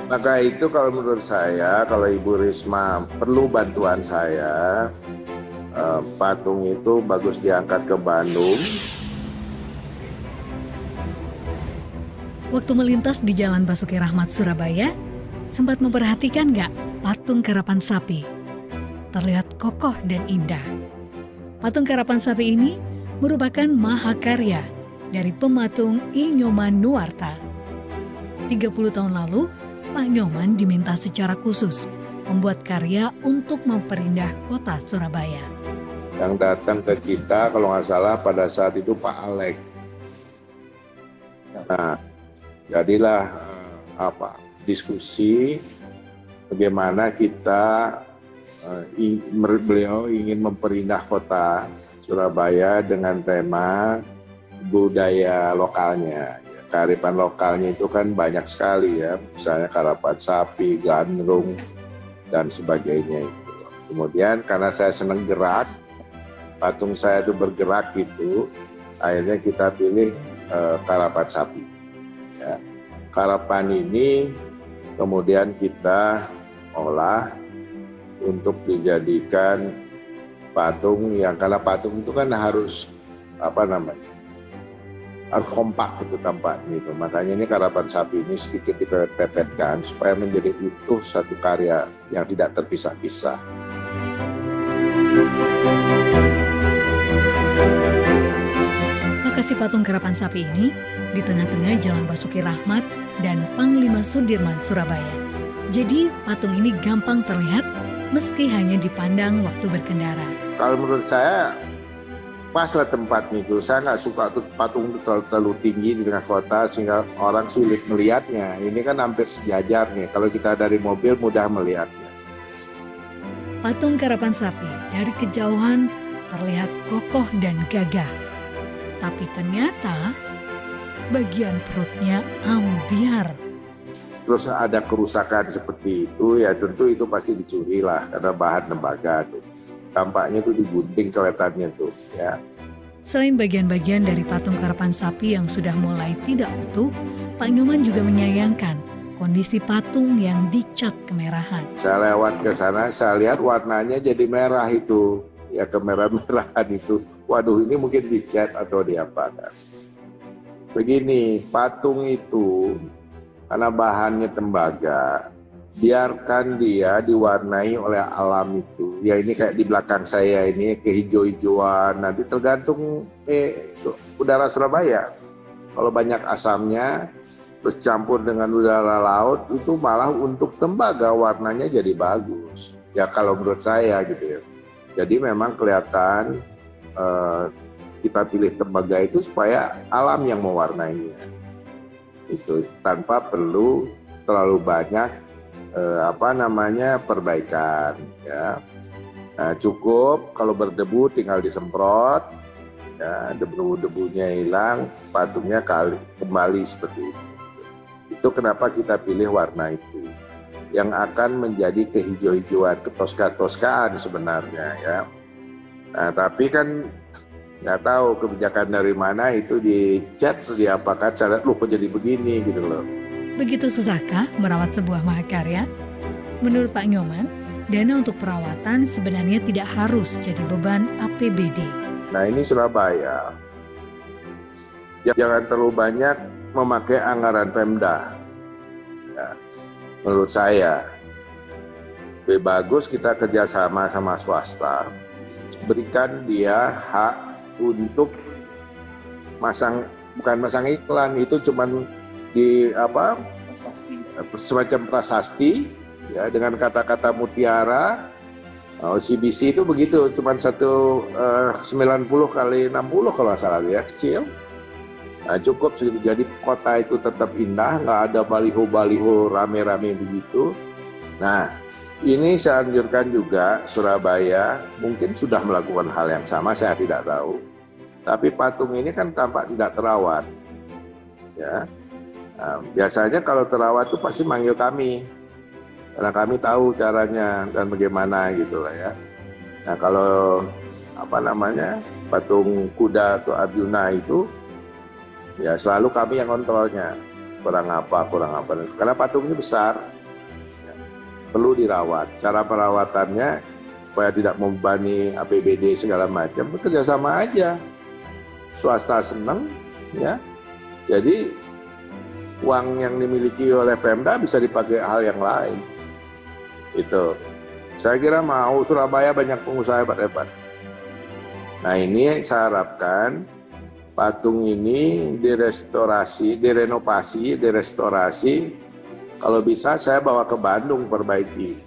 Maka itu kalau menurut saya, kalau Ibu Risma perlu bantuan saya, patung itu bagus diangkat ke Bandung. Waktu melintas di Jalan Basuki Rahmat, Surabaya, sempat memperhatikan nggak patung karapan sapi? Terlihat kokoh dan indah. Patung karapan sapi ini merupakan mahakarya dari pematung I. Nyoman Nuarta. 30 tahun lalu, Pak Nyoman diminta secara khusus membuat karya untuk memperindah kota Surabaya. Yang datang ke kita kalau nggak salah pada saat itu Pak Alek. Nah, jadilah diskusi bagaimana kita beliau ingin memperindah kota Surabaya dengan tema budaya lokalnya. Kearifan lokalnya itu kan banyak sekali ya, misalnya karapan sapi, gandrung, dan sebagainya itu. Kemudian karena saya senang gerak, patung saya itu bergerak gitu, akhirnya kita pilih karapan sapi. Ya. Karapan ini kemudian kita olah untuk dijadikan patung yang, karena patung itu kan harus harus kompak gitu tampaknya itu. Makanya ini karapan sapi ini sedikit dipepetkan supaya menjadi utuh satu karya yang tidak terpisah-pisah. Lokasi patung karapan sapi ini di tengah-tengah Jalan Basuki Rahmat dan Panglima Sudirman, Surabaya. Jadi patung ini gampang terlihat meski hanya dipandang waktu berkendara. Kalau menurut saya pas lah tempatnya itu. Saya nggak suka tuh patung itu terlalu tinggi di tengah kota sehingga orang sulit melihatnya. Ini kan hampir sejajar nih. Kalau kita dari mobil mudah melihatnya. Patung karapan sapi dari kejauhan terlihat kokoh dan gagah. Tapi ternyata bagian perutnya ambiar. Terus ada kerusakan seperti itu, ya tentu itu pasti dicuri lah karena bahan tembaga tuh. Tampaknya tuh digunting kelihatannya tuh ya. Selain bagian-bagian dari patung karapan sapi yang sudah mulai tidak utuh, Pak Nyoman juga menyayangkan kondisi patung yang dicat kemerahan. Saya lewat ke sana, saya lihat warnanya jadi merah itu, ya kemerah-merahan itu. Waduh, ini mungkin dicat atau diapakan. Begini, patung itu karena bahannya tembaga, biarkan dia diwarnai oleh alam itu. Ya ini kayak di belakang saya ini kehijau-hijauan. Nanti tergantung udara Surabaya. Kalau banyak asamnya, terus campur dengan udara laut, itu malah untuk tembaga warnanya jadi bagus. Ya kalau menurut saya gitu ya. Jadi memang kelihatan kita pilih tembaga itu supaya alam yang mewarnainya. Itu tanpa perlu terlalu banyak perbaikan ya. Nah, cukup kalau berdebu tinggal disemprot ya, debu-debunya hilang, patungnya kembali seperti itu. Itu kenapa kita pilih warna itu yang akan menjadi kehijau-hijauan, ketoska-toskaan sebenarnya ya. Nah, tapi kan nggak tahu kebijakan dari mana itu dicat atau diapakan, saya lihat kok jadi begini gitu loh. Begitu susahkah merawat sebuah mahakarya? Menurut Pak Nyoman, dana untuk perawatan sebenarnya tidak harus jadi beban APBD. Nah ini Surabaya, jangan terlalu banyak memakai anggaran Pemda. Ya, menurut saya, lebih bagus kita kerjasama sama swasta, berikan dia hak untuk bukan masang iklan, itu cuman di semacam prasasti ya, dengan kata-kata mutiara. CBC itu begitu, cuman 90 kali 60 kalau nggak salah ya, kecil. Nah, cukup segitu. Jadi kota itu tetap indah, nggak ada baliho-baliho rame-rame begitu. Nah, ini saya anjurkan juga Surabaya mungkin sudah melakukan hal yang sama, saya tidak tahu. Tapi patung ini kan tampak tidak terawat. Ya. Nah, biasanya kalau terawat itu pasti manggil kami, karena kami tahu caranya dan bagaimana gitu lah ya. Nah kalau patung kuda atau Arjuna itu ya selalu kami yang kontrolnya. kurang apa. Karena patung ini besar, perlu dirawat. Cara perawatannya supaya tidak membebani APBD segala macam, bekerja sama aja. Swasta senang, ya. Jadi uang yang dimiliki oleh Pemda bisa dipakai hal yang lain. Itu. Saya kira mau Surabaya banyak pengusaha hebat-hebat. Nah ini saya harapkan patung ini direstorasi, direstorasi. Kalau bisa saya bawa ke Bandung perbaiki.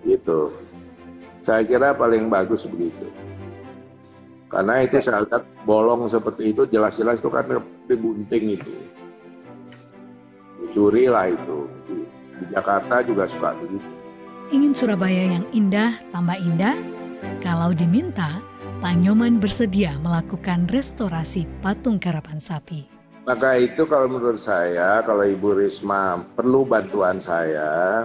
Gitu. Saya kira paling bagus begitu. Karena itu saya lihat bolong seperti itu, jelas-jelas itu kan digunting itu. Dicuri lah itu. Di Jakarta juga suka begitu. Ingin Surabaya yang indah tambah indah? Kalau diminta, Pak Nyoman bersedia melakukan restorasi patung karapan sapi. Maka itu kalau menurut saya, kalau Ibu Risma perlu bantuan saya,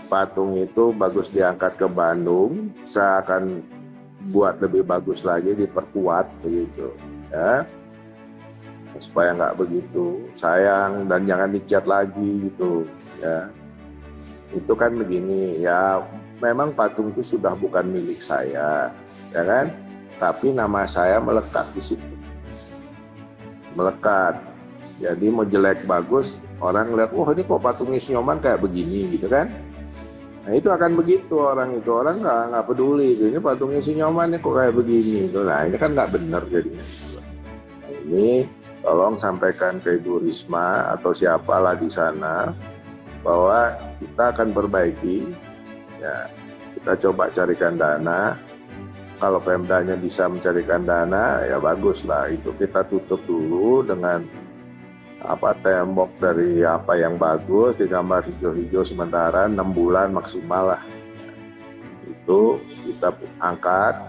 patung itu bagus diangkat ke Bandung, saya akan buat lebih bagus lagi, diperkuat begitu, ya, supaya nggak begitu sayang dan jangan dicat lagi gitu, ya. Itu kan begini, ya, memang patung itu sudah bukan milik saya, ya kan, tapi nama saya melekat di situ, melekat. Jadi mau jelek bagus, orang lihat, wah ini kok patungnya si Nyoman kayak begini gitu kan. Nah itu akan begitu orang nggak peduli itu, ini patungnya si Nyoman kok kayak begini itu. Nah ini kan nggak benar jadinya. Nah, ini tolong sampaikan ke Ibu Risma atau siapalah di sana bahwa kita akan perbaiki, ya kita coba carikan dana. Kalau Pemdanya bisa mencarikan dana ya bagus lah, itu kita tutup dulu dengan tembok dari apa yang bagus, digambar hijau-hijau sementara 6 bulan maksimal lah. Itu kita angkat,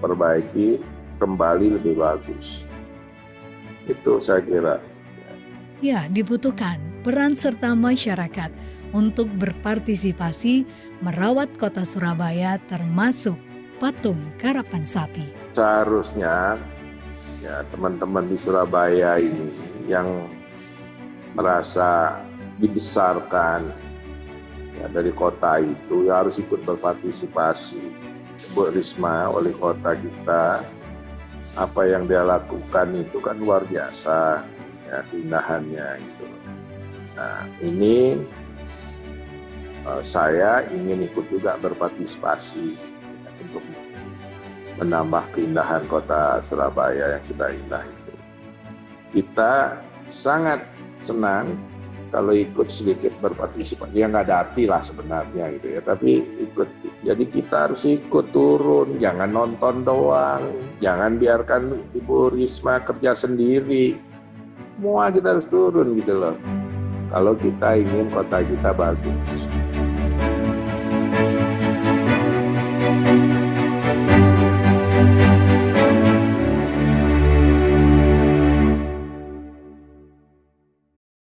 perbaiki, kembali lebih bagus. Itu saya kira. Ya, dibutuhkan peran serta masyarakat untuk berpartisipasi merawat kota Surabaya termasuk patung karapan sapi. Seharusnya ya teman-teman di Surabaya ini yang merasa dibesarkan ya, dari kota itu ya harus ikut berpartisipasi. Bu Risma, wali kota kita, apa yang dia lakukan itu kan luar biasa ya, keindahannya itu. Nah ini saya ingin ikut juga berpartisipasi ya, untuk menambah keindahan kota Surabaya yang sudah indah itu. Kita sangat senang kalau ikut sedikit berpartisipasi. Ya nggak ada arti lah sebenarnya gitu ya, tapi ikut. Jadi kita harus ikut turun, jangan nonton doang, jangan biarkan Ibu Risma kerja sendiri. Semua kita harus turun gitu loh. Kalau kita ingin kota kita bagus.